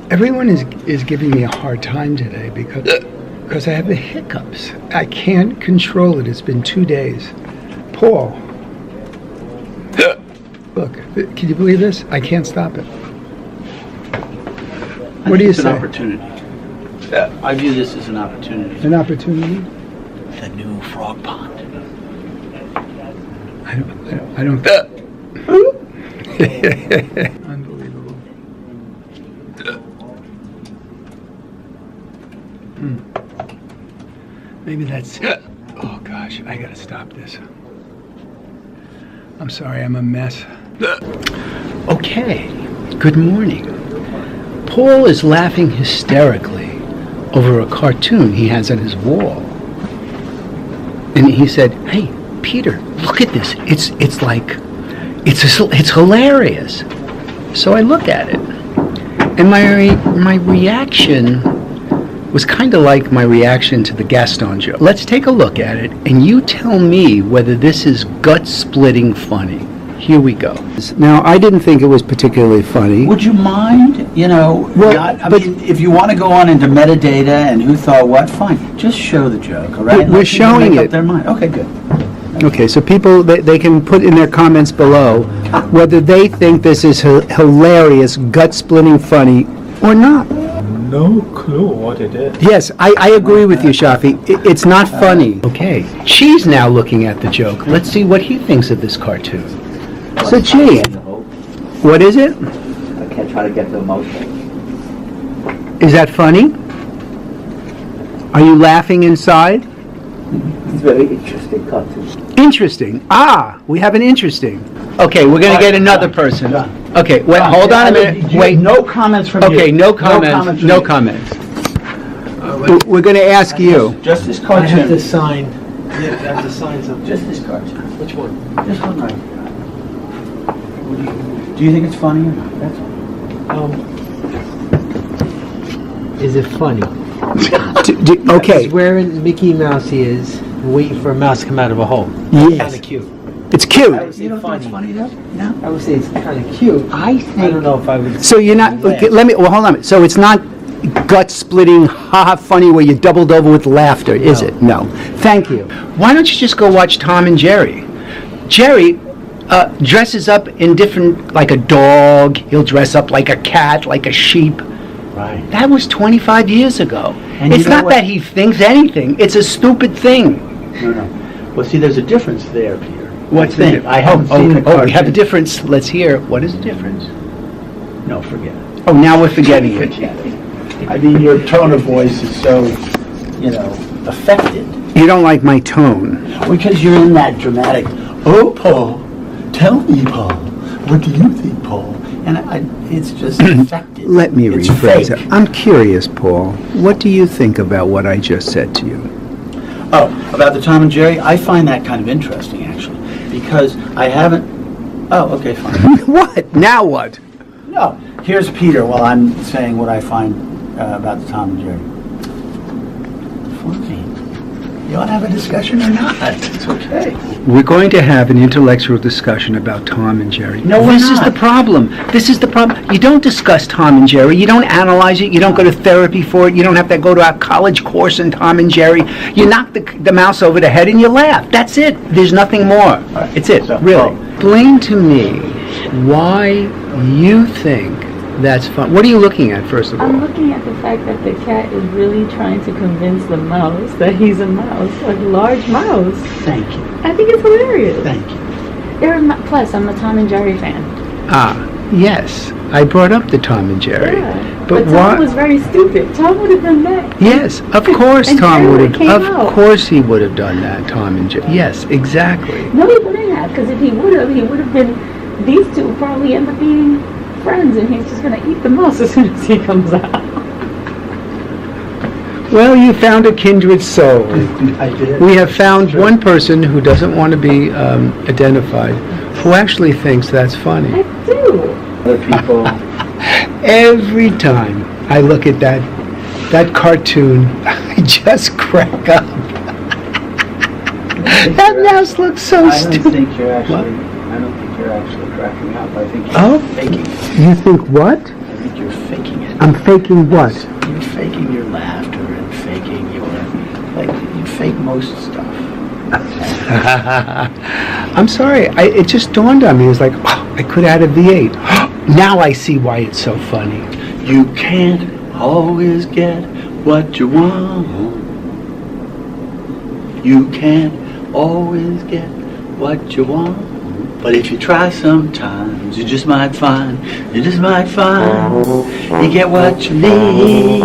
Everyone is giving me a hard time today because I have the hiccups. I can't control it. It's been 2 days. Paul, look, can you believe this? I can't stop it. What do you say? It's an opportunity. I view this as an opportunity. An opportunity? The new frog pond. I don't. Unbelievable. Maybe that's. Oh gosh, I gotta stop this. I'm sorry, I'm a mess. Okay, good morning. Paul is laughing hysterically over a cartoon he has on his wall. And he said, "Hey, Peter, look at this. It's hilarious." So I look at it, and my reaction was kind of like my reaction to the Gaston joke. Let's take a look at it, and you tell me whether this is gut-splitting funny. Here we go. Now, I didn't think it was particularly funny. Would you mind, I mean, if you want to go on into metadata and who thought what, fine. Just show the joke, all right? We're showing make it. Up their mind. Okay, good. Okay, so people, they can put in their comments below whether they think this is hilarious, gut-splitting funny or not. No clue what it is. Yes, I agree with you, Shafi. It's not funny. Okay, Chi's now looking at the joke. Let's see what he thinks of this cartoon. So, Chi, what is it? I can't try to get the emotion. Is that funny? Are you laughing inside? It's very interesting cartoon. Interesting. Ah, we have an interesting. Okay, we're going to get another person. Okay, wait, hold on a minute. Wait, no comments from you. okay, no comments. No comments. We're going to ask you. Just this I have cartoon. to sign. Yeah, I have to sign something. Just this cartoon. Which one? This one right here. Do you think it's funny or not? That's all. Is it funny? Okay, He's wearing Mickey Mouse ears, waiting for a mouse to come out of a hole. Yes. Kind of cute. it's cute. You don't think it's funny though? No. I would say it's kind of cute. I don't know if I would. So you're not, okay, hold on. So it's not gut-splitting, ha-ha funny where you doubled over with laughter, is No. it? No. Thank you. Why don't you just go watch Tom and Jerry? Jerry dresses up in different, like a dog, he'll dress up like a cat, like a sheep. Right. That was 25 years ago. And It's you know not what? that he thinks anything, it's a stupid thing. No. Well, see, there's a difference there, Peter. What's the difference? I haven't seen the cartoon. we have a difference. Let's hear. What is the difference? No, forget it. Oh, now we're forgetting it. I mean, your tone of voice is so, affected. You don't like my tone. Because you're in that dramatic, oh, Paul, tell me, Paul. What do you think, Paul? And it's just affected. Let me It's rephrase fake. it. I'm curious, Paul. What do you think about what I just said to you? Oh, about the Tom and Jerry? I find that kind of interesting, actually. Because I haven't... Oh, okay, fine. What? Now what? No, here's Peter while I'm saying what I find about the Tom and Jerry. Funny. You want to have a discussion or not? It's okay. We're going to have an intellectual discussion about Tom and Jerry. No, we're This is not. the problem. This is the problem. You don't discuss Tom and Jerry. You don't analyze it. You don't go to therapy for it. You don't have to go to a college course in Tom and Jerry. You knock the mouse over the head and you laugh. That's it. There's nothing more. right. It's it, So, really. oh. Explain to me why you think that's fun. What are you looking at, first of all? I'm looking at the fact that the cat is really trying to convince the mouse that he's a mouse, a large mouse. Thank you. I think it's hilarious. Thank you. Plus, I'm a Tom and Jerry fan. Yes. I brought up the Tom and Jerry. Yeah. But Tom why? was very stupid. Tom would have done that. Yes, of course And Tom Jerry would would've came have. out. Of course he would have done that, Tom and Jerry. Yes, exactly. No, he wouldn't have, because if he would have been, these two would probably end up being friends, and he's just going to eat the mouse as soon as he comes out. Well, you found a kindred soul. I did. We have found one person who doesn't want to be identified, who actually thinks that's funny. I do. Other people... Every time I look at that cartoon, I just crack up. That mouse looks so I don't stupid. think you're actually cracking up. I think you're Oh? faking it. You think what? I think you're faking it. I'm faking what? You're faking your laughter and faking your, like, you fake most stuff. I'm sorry. It just dawned on me. It's like, oh, I could add a V8. Now I see why it's so funny. You can't always get what you want. You can't always get what you want. But if you try sometimes, you just might find, you get what you need.